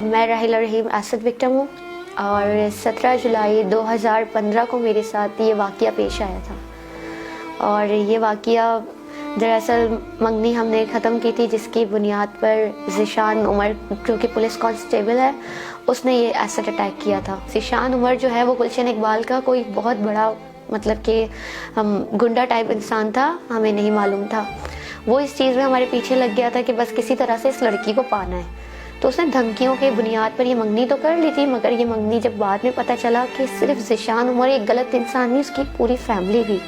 मैं राहिला रहीम acid victim हूँ और 17 जुलाई 2015 को मेरे साथ ये वाक़या पेश आया था। और ये वाक़या दरअसल मंगनी हमने ख़त्म की थी, जिसकी बुनियाद पर ज़ीशान उमर जो कि पुलिस कांस्टेबल है, उसने ये एसिड अटैक किया था। ज़ीशान उमर जो है वो गुलशन इकबाल का कोई बहुत बड़ा मतलब कि गुंडा टाइप इंसान था, हमें नहीं मालूम था। वो इस चीज़ में हमारे पीछे लग गया था कि बस किसी तरह से इस लड़की को पाना है। तो उसने धमकियों के बुनियाद पर ये मंगनी तो कर ली थी, मगर ये मंगनी जब बाद में पता चला कि सिर्फ ज़ीशान उमर एक गलत इंसान नहीं, उसकी पूरी फैमिली भी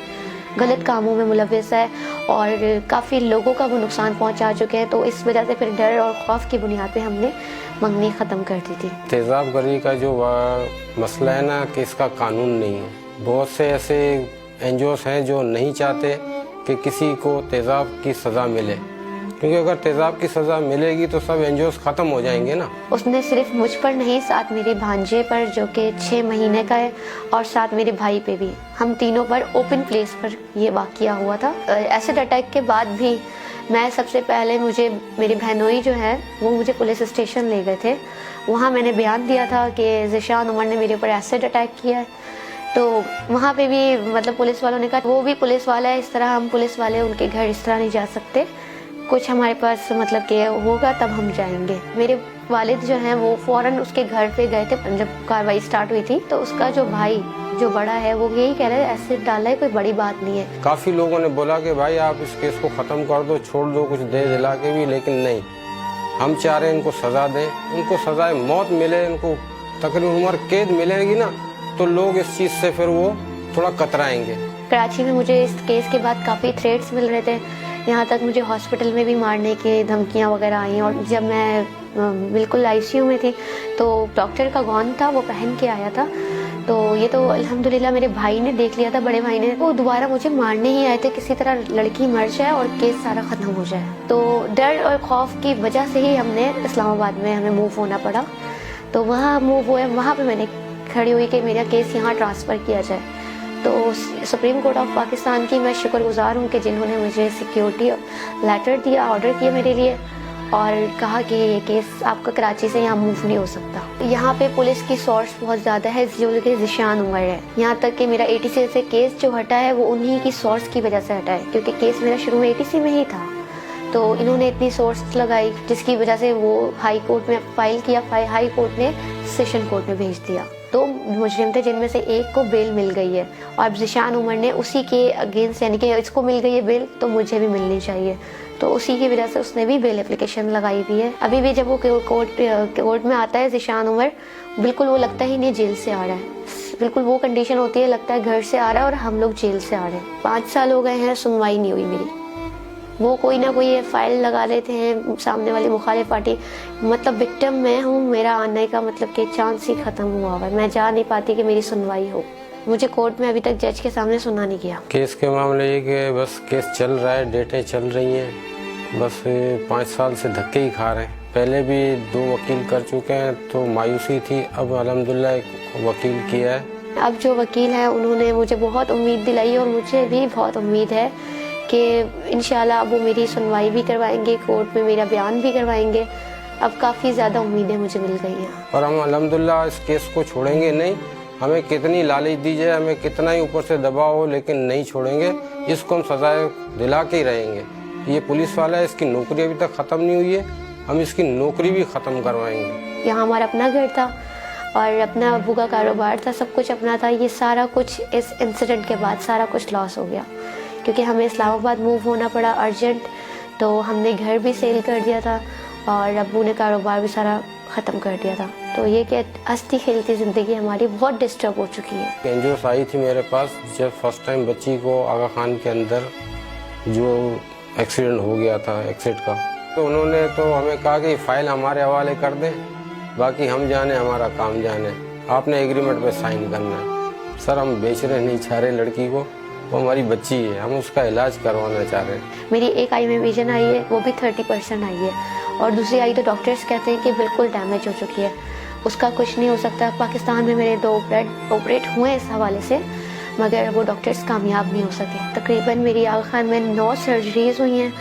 गलत कामों में मुलव्वस है और काफ़ी लोगों का वो नुकसान पहुंचा चुके हैं। तो इस वजह से फिर डर और खौफ की बुनियाद पे हमने मंगनी ख़त्म कर दी थी। तेज़ाबगरी का जो मसला है ना कि इसका कानून नहीं है। बहुत से ऐसे एनजीओस हैं जो नहीं चाहते कि किसी को तेज़ाब की सज़ा मिले, क्योंकि अगर तेज़ाब की सज़ा मिलेगी तो सब एनजीओस ख़त्म हो जाएंगे ना। उसने सिर्फ मुझ पर नहीं, साथ मेरे भांजे पर जो कि 6 महीने का है और साथ मेरे भाई पे भी, हम तीनों पर ओपन प्लेस पर ये वाक़या हुआ था। एसिड अटैक के बाद भी मैं सबसे पहले मेरी बहनोई जो है वो मुझे पुलिस स्टेशन ले गए थे। वहाँ मैंने बयान दिया था कि ज़ीशान उमर ने मेरे ऊपर एसिड अटैक किया है। तो वहाँ पे भी मतलब पुलिस वालों ने कहा वो भी पुलिस वाला है, इस तरह हम पुलिस वाले उनके घर इस तरह नहीं जा सकते, कुछ हमारे पास मतलब कि होगा तब हम जाएंगे। मेरे वालिद जो हैं वो फ़ौरन उसके घर पे गए थे जब कार्रवाई स्टार्ट हुई थी। तो उसका जो भाई जो बड़ा है वो यही कह रहा है एसिड डाला है, कोई बड़ी बात नहीं है। काफ़ी लोगों ने बोला कि भाई आप इस केस को ख़त्म कर दो, छोड़ दो, कुछ दे दिला के भी, लेकिन नहीं, हम चाह रहे हैं इनको सज़ा दें, उनको सज़ाए मौत मिले, इनको तकरीबन उम्र कैद मिलेगी ना तो लोग इस चीज़ से फिर वो थोड़ा कतराएंगे। कराची में मुझे इस केस के बाद काफ़ी थ्रेट्स मिल रहे थे, यहाँ तक मुझे हॉस्पिटल में भी मारने की धमकियाँ वगैरह आई। और जब मैं बिल्कुल आईसीयू में थी तो डॉक्टर का गॉन था वो पहन के आया था। तो ये तो अल्हम्दुलिल्लाह मेरे भाई ने देख लिया था, बड़े भाई ने, वो दोबारा मुझे मारने ही आए थे, किसी तरह लड़की मर जाए और केस सारा ख़त्म हो जाए। तो डर और खौफ की वजह से ही हमने इस्लामाबाद में हमें मूव होना पड़ा। तो वहाँ मूव हुए, वहाँ पर मैंने खड़ी हुई कि मेरा केस यहाँ ट्रांसफ़र किया जाए। तो सुप्रीम कोर्ट ऑफ पाकिस्तान की मैं शुक्रगुजार हूँ कि जिन्होंने मुझे सिक्योरिटी लेटर दिया, ऑर्डर किया मेरे लिए और कहा कि ये केस आपका कराची से यहाँ मूव नहीं हो सकता। यहाँ पे पुलिस की सोर्स बहुत ज़्यादा है, जो कि ज़ीशान उमर है। यहाँ तक कि मेरा एटीसी से केस जो हटा है वो उन्हीं की सोर्स की वजह से हटा है, क्योंकि केस मेरा शुरू में एटीसी में ही था। तो इन्होंने इतनी सोर्स लगाई जिसकी वजह से वो हाई कोर्ट में फाइल किया, हाई कोर्ट ने सेशन कोर्ट में भेज दिया। तो मुजरिम थे जिनमें से एक को बेल मिल गई है और ज़ीशान उमर ने उसी के अगेंस्ट, यानी कि इसको मिल गई है बेल तो मुझे भी मिलनी चाहिए, तो उसी की वजह से उसने भी बेल एप्लीकेशन लगाई हुई है। अभी भी जब वो कोर्ट में आता है ज़ीशान उमर, बिल्कुल वो लगता ही नहीं जेल से आ रहा है, बिल्कुल वो कंडीशन होती है लगता है घर से आ रहा है और हम लोग जेल से आ रहे हैं। 5 साल हो गए हैं, सुनवाई नहीं हुई मेरी। वो कोई ना कोई फाइल लगा लेते हैं सामने वाली मुखालिफ पार्टी, मतलब विक्टिम मैं हूँ, मेरा आने का मतलब कि चांस ही ख़त्म हुआ हुआ है, मैं जा नहीं पाती कि मेरी सुनवाई हो। मुझे कोर्ट में अभी तक जज के सामने सुना नहीं किया। केस के मामले ये कि बस केस चल रहा है, डेटें चल रही हैं, बस 5 साल से धक्के ही खा रहे हैं। पहले भी 2 वकील कर चुके हैं तो मायूसी थी, अब अल्हम्दुलिल्लाह एक वकील किया है। अब जो वकील है उन्होंने मुझे बहुत उम्मीद दिलाई और मुझे भी बहुत उम्मीद है कि इंशाल्लाह वो मेरी सुनवाई भी करवाएंगे, कोर्ट में मेरा बयान भी करवाएंगे। अब काफ़ी ज़्यादा उम्मीदें मुझे मिल गई हैं और हम अल्हम्दुलिल्लाह इस केस को छोड़ेंगे नहीं। हमें कितनी लालच दी जाए, हमें कितना ही ऊपर से दबाव हो, लेकिन नहीं छोड़ेंगे। इसको हम सजाए दिला के ही रहेंगे। ये पुलिस वाला है, इसकी नौकरी अभी तक ख़त्म नहीं हुई है, हम इसकी नौकरी भी ख़त्म करवाएंगे। यहाँ हमारा अपना घर था और अपना अब्बू का कारोबार था, सब कुछ अपना था। ये सारा कुछ इस इंसिडेंट के बाद सारा कुछ लॉस हो गया, क्योंकि हमें इस्लामाबाद मूव होना पड़ा अर्जेंट। तो हमने घर भी सेल कर दिया था और अब्बू ने कारोबार भी सारा ख़त्म कर दिया था। तो ये कि हंसती खेलती ज़िंदगी हमारी बहुत डिस्टर्ब हो चुकी है। एनजीओस आई थी मेरे पास जब फर्स्ट टाइम बच्ची को आगा खान के अंदर जो एक्सीडेंट हो गया था एक्सिड का, तो उन्होंने तो हमें कहा कि फाइल हमारे हवाले कर दें, बाकी हम जाने, हमारा काम जाने, आपने एग्रीमेंट पे साइन करना है। सर हम बेच रहे नहीं चाह रहे लड़की को, वो हमारी बच्ची है, हम उसका इलाज करवाना चाह रहे हैं। मेरी एक आई में विजन आई है, वो भी 30% आई है, और दूसरी आई तो डॉक्टर्स कहते हैं कि बिल्कुल डैमेज हो चुकी है, उसका कुछ नहीं हो सकता। पाकिस्तान में मेरे 2 ब्लड ऑपरेट हुए इस हवाले से, मगर वो डॉक्टर्स कामयाब नहीं हो सके। तकरीबन मेरी आगा खान में 9 सर्जरीज हुई हैं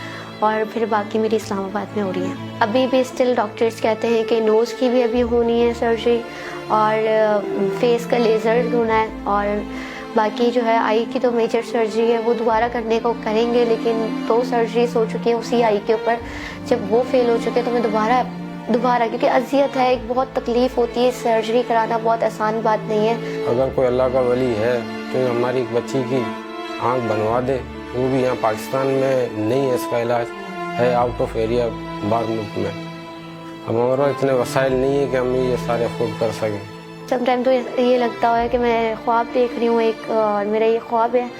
और फिर बाकी मेरी इस्लामाबाद में हो रही है। अभी भी स्टिल डॉक्टर्स कहते हैं कि नोज़ की भी अभी होनी है सर्जरी और फेस का लेज़र होना है, और बाकी जो है आई की तो मेजर सर्जरी है वो दोबारा करने को करेंगे, लेकिन 2 सर्जरीज हो चुकी है उसी आई के ऊपर। जब वो फेल हो चुके तो मैं दोबारा क्योंकि अजियत है, एक बहुत तकलीफ होती है, सर्जरी कराना बहुत आसान बात नहीं है। अगर कोई अल्लाह का वली है तो हमारी बच्ची की आँख बनवा दे, वो भी यहाँ पाकिस्तान में नहीं है, इसका इलाज है आउट ऑफ एरिया बाहर मुल्क में। अब हमारे इतने वसाइल नहीं है कि हम ये सारे अफोर्ड कर सकें। समटाइम तो ये लगता है कि मैं ख्वाब देख रही हूँ एक, और मेरा ये ख्वाब है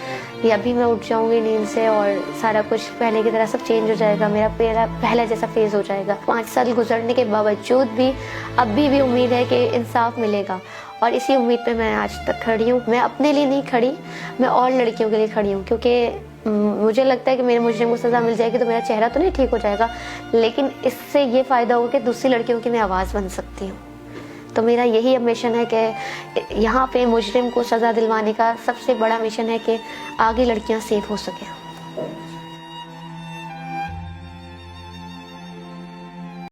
कि अभी मैं उठ जाऊँगी नींद से और सारा कुछ पहले की तरह सब चेंज हो जाएगा, मेरा पहला जैसा फेज़ हो जाएगा। 5 साल गुजरने के बावजूद भी अभी भी उम्मीद है कि इंसाफ मिलेगा, और इसी उम्मीद पे मैं आज तक खड़ी हूँ। मैं अपने लिए नहीं खड़ी, मैं और लड़कियों के लिए खड़ी हूँ, क्योंकि मुझे लगता है कि मेरे मुजरिम को सज़ा मिल जाएगी तो मेरा चेहरा तो नहीं ठीक हो जाएगा, लेकिन इससे ये फ़ायदा होगा कि दूसरी लड़कियों की मैं आवाज़ बन सकती हूँ। तो मेरा यही अब मिशन है कि यहाँ पे मुजरिम को सज़ा दिलवाने का सबसे बड़ा मिशन है कि आगे लड़कियाँ सेफ हो सकें।